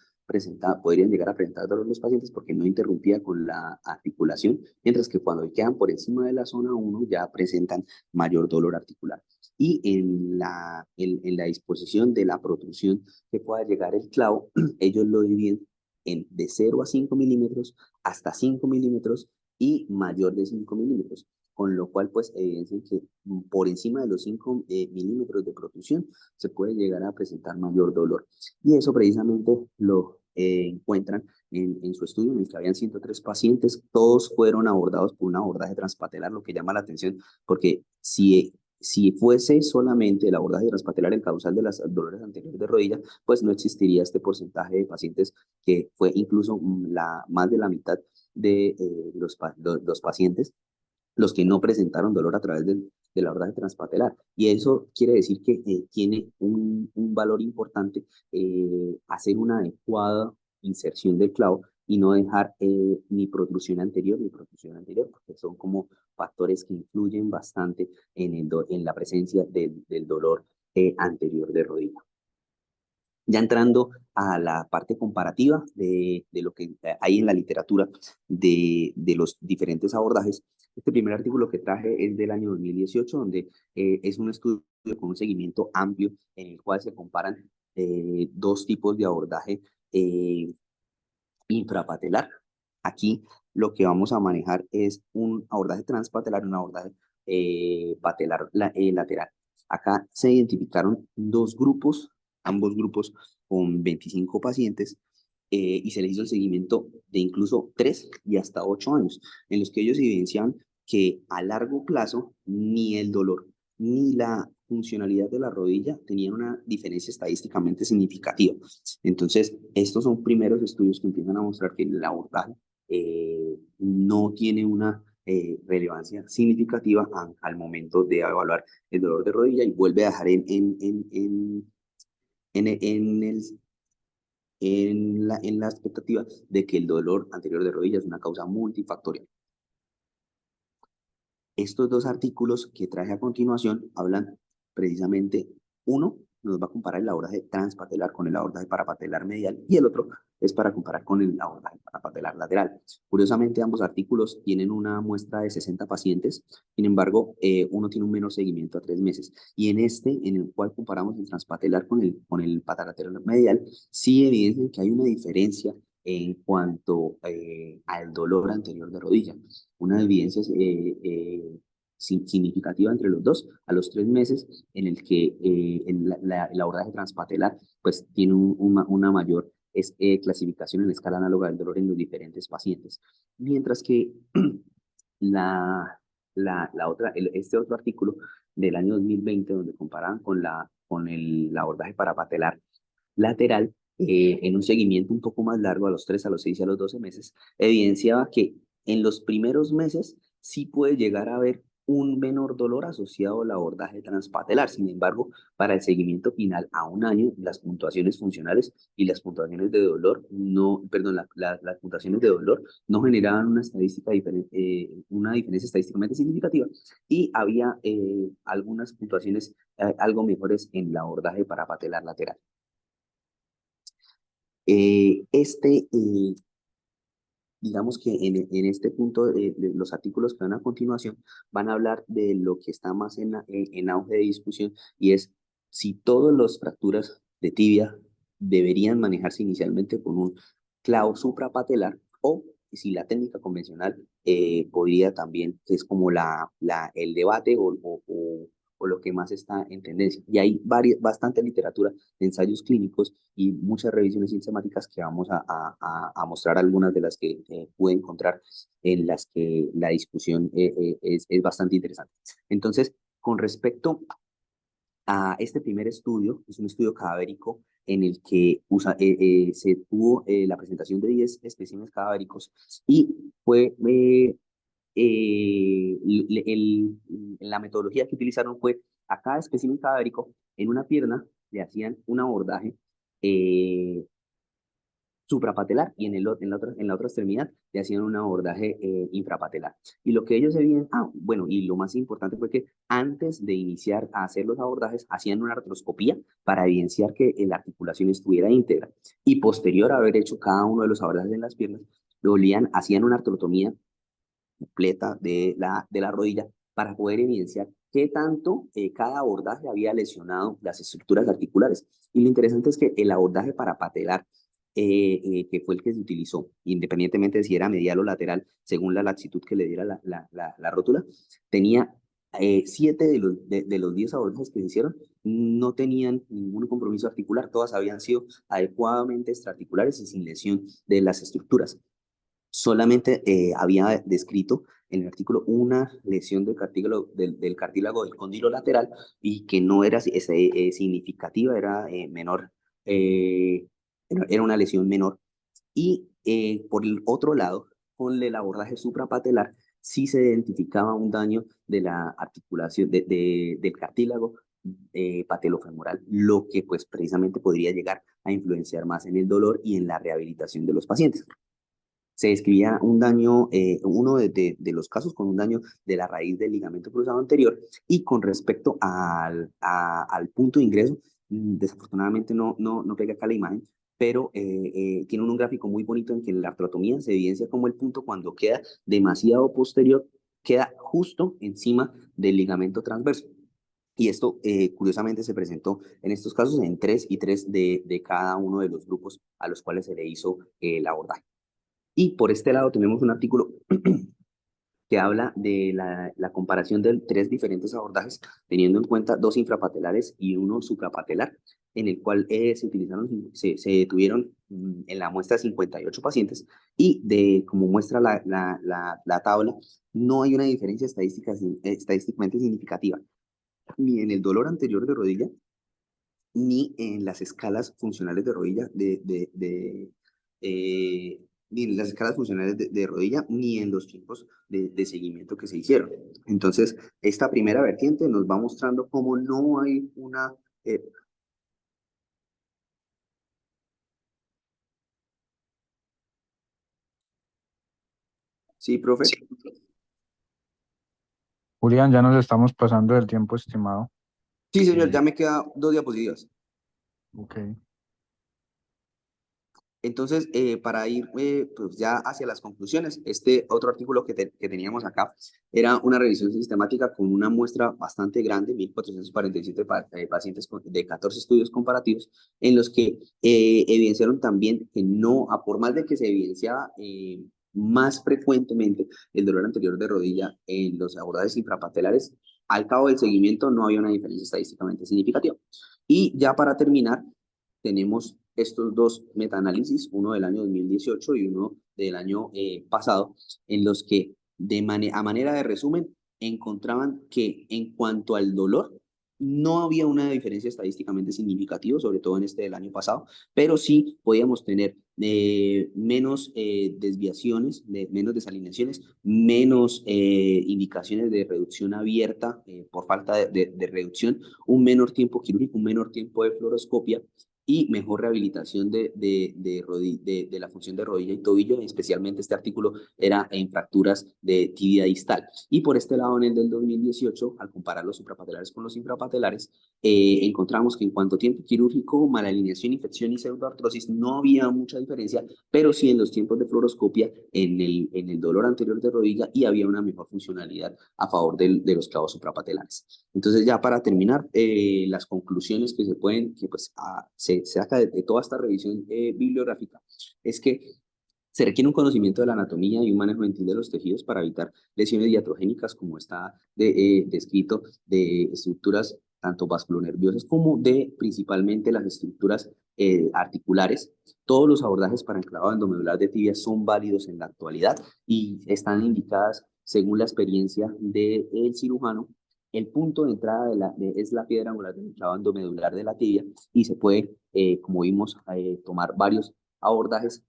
Speaker 3: podrían llegar a presentar dolor los pacientes, porque no interrumpía con la articulación, mientras que cuando quedan por encima de la zona 1 ya presentan mayor dolor articular. Y en la disposición de la protrusión que pueda llegar el clavo, ellos lo dividen de 0 a 5 milímetros hasta 5 milímetros y mayor de 5 milímetros, con lo cual pues evidencian que por encima de los 5 milímetros de protrusión se puede llegar a presentar mayor dolor. Y eso precisamente lo encuentran en su estudio, en el que habían 103 pacientes, todos fueron abordados por un abordaje transpatelar, lo que llama la atención, porque si fuese solamente el abordaje transpatelar el causal de los dolores anteriores de rodilla, pues no existiría este porcentaje de pacientes, que fue incluso más de la mitad de los pacientes los que no presentaron dolor a través del abordaje transpatelar. Y eso quiere decir que tiene un valor importante hacer una adecuada inserción del clavo y no dejar ni protrusión anterior, porque son como factores que influyen bastante en la presencia del dolor anterior de rodilla. Ya entrando a la parte comparativa de lo que hay en la literatura de los diferentes abordajes, este primer artículo que traje es del año 2018, donde es un estudio con un seguimiento amplio en el cual se comparan dos tipos de abordaje infrapatelar. Aquí lo que vamos a manejar es un abordaje transpatelar y un abordaje patelar lateral. Acá se identificaron dos grupos, ambos grupos con 25 pacientes, y se les hizo el seguimiento de incluso 3 y hasta 8 años, en los que ellos evidenciaban que a largo plazo ni el dolor ni la funcionalidad de la rodilla tenían una diferencia estadísticamente significativa. Entonces, estos son primeros estudios que empiezan a mostrar que el abordaje no tiene una relevancia significativa al momento de evaluar el dolor de rodilla, y vuelve a dejar en la expectativa de que el dolor anterior de rodilla es una causa multifactorial. Estos dos artículos que traje a continuación hablan precisamente, uno nos va a comparar el abordaje transpatelar con el abordaje parapatelar medial, y el otro es para comparar con el abordaje parapatelar lateral. Curiosamente, ambos artículos tienen una muestra de 60 pacientes, sin embargo, uno tiene un menor seguimiento a 3 meses, y en el cual comparamos el transpatelar con el parapatelar medial, sí evidencian que hay una diferencia en cuanto al dolor anterior de rodilla, una evidencia significativa entre los dos a los 3 meses, en el que el abordaje transpatelar pues tiene una mayor clasificación en la escala análoga del dolor en los diferentes pacientes, mientras que este otro artículo del año 2020, donde comparaban con el abordaje parapatelar lateral, en un seguimiento un poco más largo, a los 3, a los 6 y a los 12 meses, evidenciaba que en los primeros meses sí puede llegar a haber un menor dolor asociado al abordaje transpatelar. Sin embargo, para el seguimiento final a un año, las puntuaciones funcionales y las puntuaciones de dolor las puntuaciones de dolor no generaban una diferencia estadísticamente significativa, y había algunas puntuaciones algo mejores en el abordaje parapatelar lateral. Digamos que en este punto, de los artículos que van a continuación van a hablar de lo que está más en auge de discusión, y es si todas las fracturas de tibia deberían manejarse inicialmente con un clavo suprapatelar, o si la técnica convencional podría también, que es como el debate o o lo que más está en tendencia. Y hay bastante literatura de ensayos clínicos y muchas revisiones sistemáticas que vamos a mostrar algunas de las que pude encontrar en las que la discusión es bastante interesante. Entonces, con respecto a este primer estudio, es un estudio cadavérico en el que se tuvo la presentación de 10 especímenes cadavéricos y fue la metodología que utilizaron fue a cada espécimen cadavérico en una pierna le hacían un abordaje suprapatelar y en la otra extremidad le hacían un abordaje infrapatelar. Y lo que ellos veían, bueno, y lo más importante fue que antes de iniciar a hacer los abordajes, hacían una artroscopía para evidenciar que la articulación estuviera íntegra. Y posterior a haber hecho cada uno de los abordajes en las piernas, hacían una artrotomía completa de la rodilla para poder evidenciar qué tanto cada abordaje había lesionado las estructuras articulares. Y lo interesante es que el abordaje parapatelar, que fue el que se utilizó, independientemente de si era medial o lateral, según la latitud que le diera la rótula, tenía 7 de los 10 abordajes que se hicieron no tenían ningún compromiso articular, todas habían sido adecuadamente extraarticulares y sin lesión de las estructuras. Solamente había descrito en el artículo una lesión del cartílago del cóndilo lateral y que no era significativa, era menor, era una lesión menor. Y por el otro lado, con el abordaje suprapatelar, sí se identificaba un daño de la articulación del cartílago patelofemoral, lo que pues precisamente podría llegar a influenciar más en el dolor y en la rehabilitación de los pacientes. Se describía un daño, uno de los casos con un daño de la raíz del ligamento cruzado anterior, y con respecto al punto de ingreso, desafortunadamente no pega acá la imagen, pero tiene un gráfico muy bonito en que en la artrotomía se evidencia como el punto cuando queda demasiado posterior, queda justo encima del ligamento transverso. Y esto, curiosamente, se presentó en estos casos en 3 y 3 de cada uno de los grupos a los cuales se le hizo el abordaje. Y por este lado tenemos un artículo que habla de la comparación de 3 diferentes abordajes, teniendo en cuenta 2 infrapatelares y 1 suprapatelar, en el cual se tuvieron en la muestra 58 pacientes, y como muestra la tabla, no hay una diferencia estadísticamente significativa, ni en el dolor anterior de rodilla, ni en las escalas funcionales de rodilla ni en las escalas funcionales de rodilla, ni en los tiempos de seguimiento que se hicieron. Entonces, esta primera vertiente nos va mostrando cómo no hay una... Sí, profe. Sí.
Speaker 2: Julián, ya nos estamos pasando del tiempo estimado.
Speaker 3: Sí, señor, ya me quedan 2 diapositivas.
Speaker 2: Ok.
Speaker 3: Entonces, para ir pues ya hacia las conclusiones, este otro artículo que teníamos acá era una revisión sistemática con una muestra bastante grande, 1.447 pacientes de 14 estudios comparativos, en los que evidenciaron también que no, por más de que se evidenciaba más frecuentemente el dolor anterior de rodilla en los abordajes infrapatelares, al cabo del seguimiento no había una diferencia estadísticamente significativa. Y ya para terminar, tenemos estos 2 metaanálisis, uno del año 2018 y uno del año pasado, en los que a manera de resumen encontraban que en cuanto al dolor no había una diferencia estadísticamente significativa, sobre todo en este del año pasado, pero sí podíamos tener menos desviaciones, menos desalineaciones, menos indicaciones de reducción abierta por falta de reducción, un menor tiempo quirúrgico, un menor tiempo de fluoroscopia y mejor rehabilitación de la función de rodilla y tobillo. Especialmente este artículo era en fracturas de tibia distal. Y por este lado, en el del 2018, al comparar los suprapatelares con los infrapatelares, encontramos que en cuanto a tiempo quirúrgico, malalineación, infección y pseudoartrosis no había mucha diferencia, pero sí en los tiempos de fluoroscopia, en el dolor anterior de rodilla, y había una mejor funcionalidad a favor de los clavos suprapatelares. Entonces, ya para terminar, las conclusiones que se saca de toda esta revisión bibliográfica es que Se requiere un conocimiento de la anatomía y un manejo gentil de los tejidos para evitar lesiones iatrogénicas, como está descrito, de estructuras tanto vasculonerviosas como de principalmente las estructuras articulares. Todos los abordajes para enclavado endomedular de tibia son válidos en la actualidad y están indicadas según la experiencia del cirujano. El punto de entrada es la piedra angular del enclavado endomedular de la tibia y se puede, como vimos, tomar varios abordajes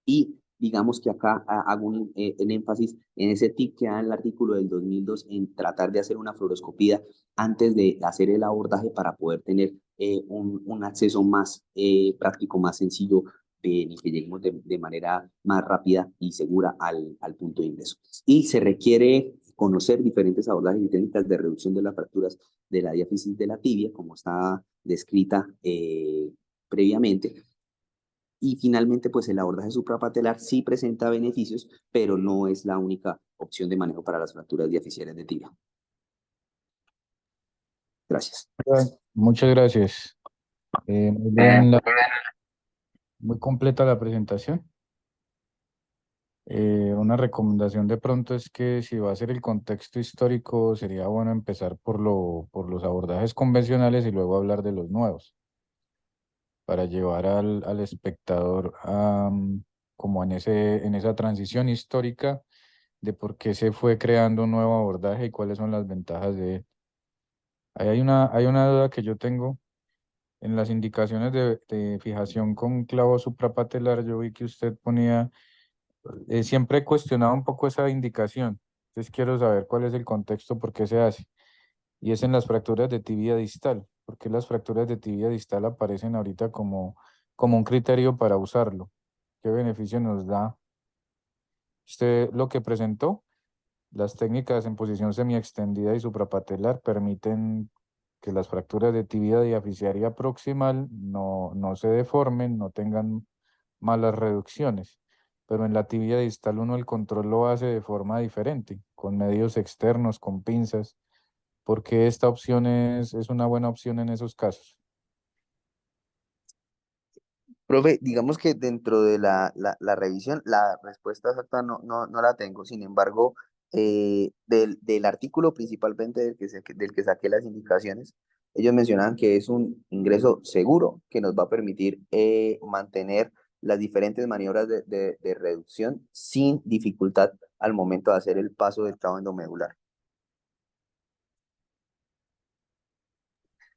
Speaker 3: y digamos que acá hago un énfasis en ese tip que da en el artículo del 2002 en tratar de hacer una fluoroscopía antes de hacer el abordaje para poder tener un acceso más práctico, más sencillo, y que lleguemos de manera más rápida y segura al punto de ingreso. Y se requiere conocer diferentes abordajes y técnicas de reducción de las fracturas de la diáfisis de la tibia, como está descrita previamente. Y finalmente, pues el abordaje suprapatelar sí presenta beneficios, pero no es la única opción de manejo para las fracturas diaficiales de tibia. Gracias.
Speaker 2: Muchas gracias. Muy bien, muy completa la presentación. Una recomendación de pronto es que si va a ser el contexto histórico, sería bueno empezar por los abordajes convencionales y luego hablar de los nuevos, para llevar al espectador como en esa transición histórica de por qué se fue creando un nuevo abordaje y cuáles son las ventajas de él. Ahí hay una duda que yo tengo. En las indicaciones de fijación con clavo suprapatelar, yo vi que usted ponía, siempre he cuestionado un poco esa indicación. Entonces quiero saber cuál es el contexto, por qué se hace. Y es en las fracturas de tibia distal. ¿Por qué las fracturas de tibia distal aparecen ahorita como un criterio para usarlo? ¿Qué beneficio nos da? Usted lo que presentó, las técnicas en posición semiextendida y suprapatelar permiten que las fracturas de tibia diaficiaria proximal no se deformen, no tengan malas reducciones. Pero en la tibia distal uno el control lo hace de forma diferente, con medios externos, con pinzas. ¿Por qué esta opción es una buena opción en esos casos?
Speaker 4: Profe, digamos que dentro de la revisión, la respuesta exacta no la tengo. Sin embargo, del artículo principalmente del que saqué las indicaciones, ellos mencionaban que es un ingreso seguro que nos va a permitir mantener las diferentes maniobras de reducción sin dificultad al momento de hacer el paso del clavo endomedular.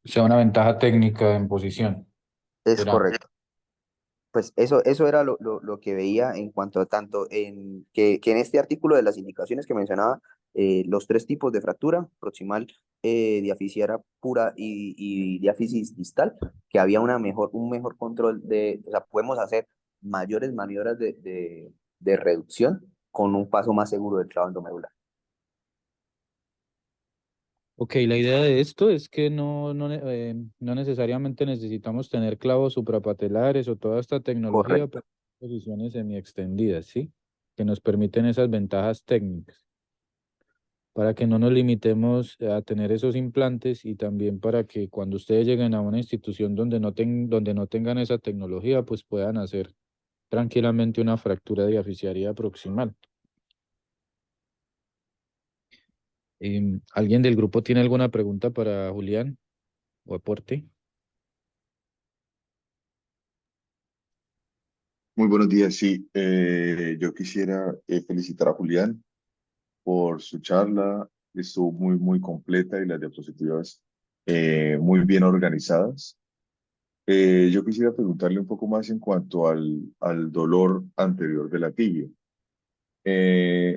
Speaker 2: O sea, una ventaja técnica en posición.
Speaker 4: Es
Speaker 2: ¿Será?
Speaker 4: correcto. Pues eso era lo que veía en cuanto a tanto que en este artículo de las indicaciones que mencionaba, los tres tipos de fractura, proximal, diaficiaria pura y diáfisis distal, que había un mejor control o sea, podemos hacer mayores maniobras de reducción con un paso más seguro del clavo endomedular.
Speaker 2: Ok, la idea de esto es que no necesariamente necesitamos tener clavos suprapatelares o toda esta tecnología
Speaker 4: Correcto.
Speaker 2: para posiciones semiextendidas, ¿sí? Que nos permiten esas ventajas técnicas, para que no nos limitemos a tener esos implantes y también para que cuando ustedes lleguen a una institución donde no tengan esa tecnología, pues puedan hacer tranquilamente una fractura diaficiaria proximal. ¿Alguien del grupo tiene alguna pregunta para Julián o aporte?
Speaker 1: Muy buenos días, sí. Yo quisiera felicitar a Julián por su charla. Estuvo muy completa y las diapositivas muy bien organizadas. Yo quisiera preguntarle un poco más en cuanto al dolor anterior de la tibia.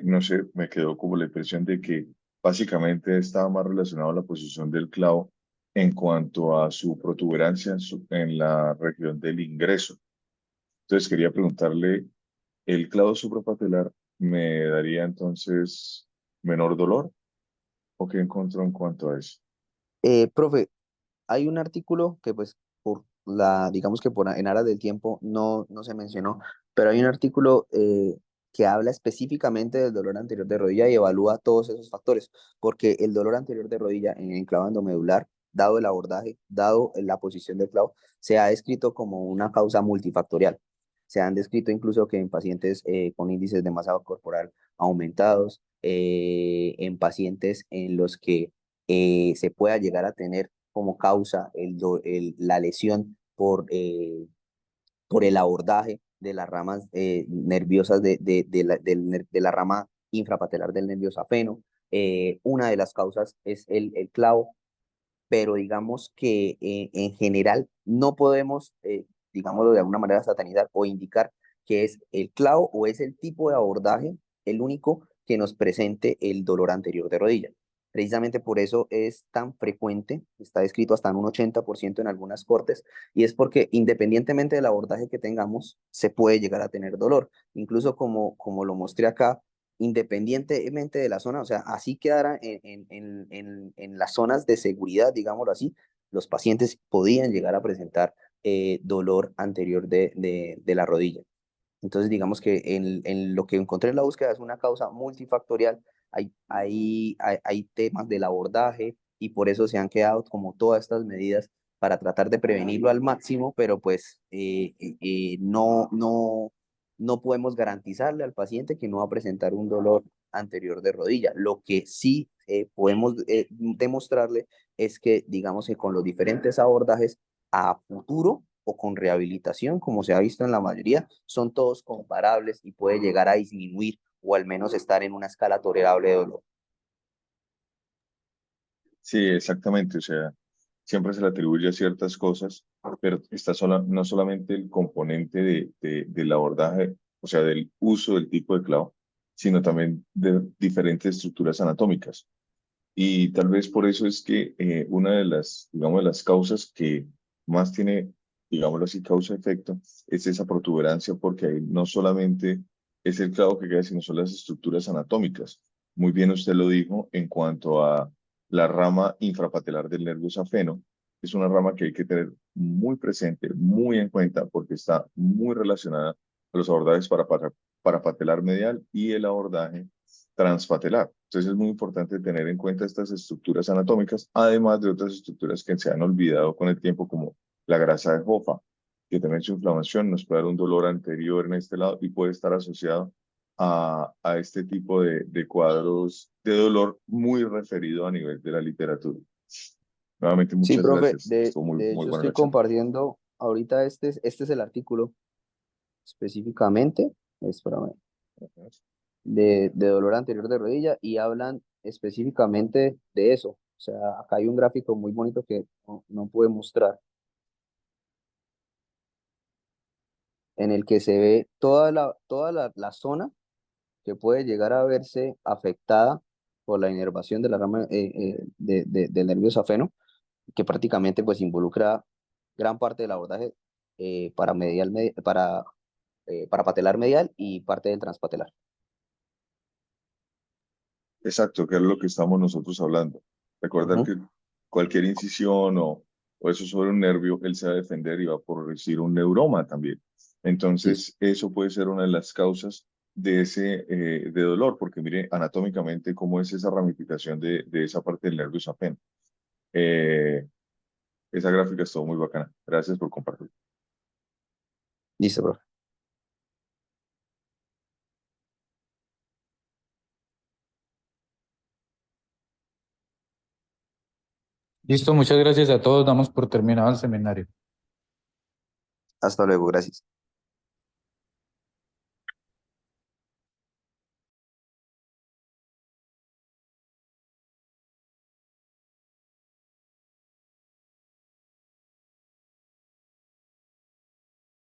Speaker 1: No sé, me quedó como la impresión de que básicamente estaba más relacionado a la posición del clavo en cuanto a su protuberancia en la región del ingreso. Entonces quería preguntarle, ¿el clavo suprapatelar me daría entonces menor dolor o qué encontró en cuanto a eso?
Speaker 4: Profe, hay un artículo que pues digamos que en aras del tiempo no se mencionó, pero hay un artículo que habla específicamente del dolor anterior de rodilla y evalúa todos esos factores, porque el dolor anterior de rodilla en enclavado medular, dado el abordaje, dado la posición del clavo, se ha descrito como una causa multifactorial. Se han descrito incluso que en pacientes con índices de masa corporal aumentados, en pacientes en los que se pueda llegar a tener como causa la lesión por el abordaje de las ramas nerviosas de la rama infrapatelar del nervio safeno. Una de las causas es el clavo, pero digamos que en general no podemos, digámoslo de alguna manera, satanizar o indicar que es el clavo o es el tipo de abordaje el único que nos presente el dolor anterior de rodilla. Precisamente por eso es tan frecuente, está descrito hasta en un 80% en algunas cortes, y es porque independientemente del abordaje que tengamos, se puede llegar a tener dolor. Incluso como lo mostré acá, independientemente de la zona, o sea, así quedara en las zonas de seguridad, digámoslo así, los pacientes podían llegar a presentar dolor anterior de la rodilla. Entonces, digamos que en lo que encontré en la búsqueda es una causa multifactorial. Hay temas del abordaje y por eso se han quedado como todas estas medidas para tratar de prevenirlo al máximo, pero pues no podemos garantizarle al paciente que no va a presentar un dolor anterior de rodilla. Lo que sí podemos demostrarle es que, digamos que con los diferentes abordajes a futuro o con rehabilitación, como se ha visto en la mayoría, son todos comparables y puede llegar a disminuir o al menos estar en una escala tolerable de dolor.
Speaker 1: Sí, exactamente. O sea, siempre se le atribuye a ciertas cosas, pero está no solamente el componente del abordaje, o sea, del uso del tipo de clavo, sino también de diferentes estructuras anatómicas. Y tal vez por eso es que una de las, digamos, de las causas que más tiene, digámoslo así, causa-efecto, es esa protuberancia, porque ahí no solamente es el clavo que queda, sino son las estructuras anatómicas. Muy bien usted lo dijo en cuanto a la rama infrapatelar del nervio safeno. Es una rama que hay que tener muy presente, muy en cuenta, porque está muy relacionada a los abordajes para patelar medial y el abordaje transpatelar. Entonces es muy importante tener en cuenta estas estructuras anatómicas, además de otras estructuras que se han olvidado con el tiempo, como la grasa de Hoffa, que también su inflamación nos puede dar un dolor anterior en este lado y puede estar asociado a este tipo de cuadros de dolor muy referido a nivel de la literatura. Nuevamente,
Speaker 4: Sí,
Speaker 1: muchas
Speaker 4: profe,
Speaker 1: gracias. Estuvo muy,
Speaker 4: de
Speaker 1: muy
Speaker 4: hecho
Speaker 1: buena
Speaker 4: estoy
Speaker 1: la charla.
Speaker 4: compartiendo ahorita este es el artículo específicamente, espérame, de dolor anterior de rodilla y hablan específicamente de eso. O sea, acá hay un gráfico muy bonito que no pude mostrar, en el que se ve toda la zona que puede llegar a verse afectada por la inervación de la rama del nervio safeno, que prácticamente pues involucra gran parte del abordaje para patelar medial y parte del transpatelar.
Speaker 1: Exacto, que es lo que estamos nosotros hablando. Recordar
Speaker 4: Ujú.
Speaker 1: que cualquier incisión o eso sobre un nervio, él se va a defender y va a producir un neuroma también.
Speaker 4: Sí,
Speaker 1: Entonces, eso puede ser una de las causas de ese de dolor, porque mire anatómicamente cómo es esa ramificación de esa parte del nervio safeno. Eh, esa gráfica estuvo muy bacana. Gracias por compartir.
Speaker 4: listo, bro.
Speaker 2: Listo, muchas gracias a todos. Damos por terminado el seminario.
Speaker 4: Hasta luego, gracias.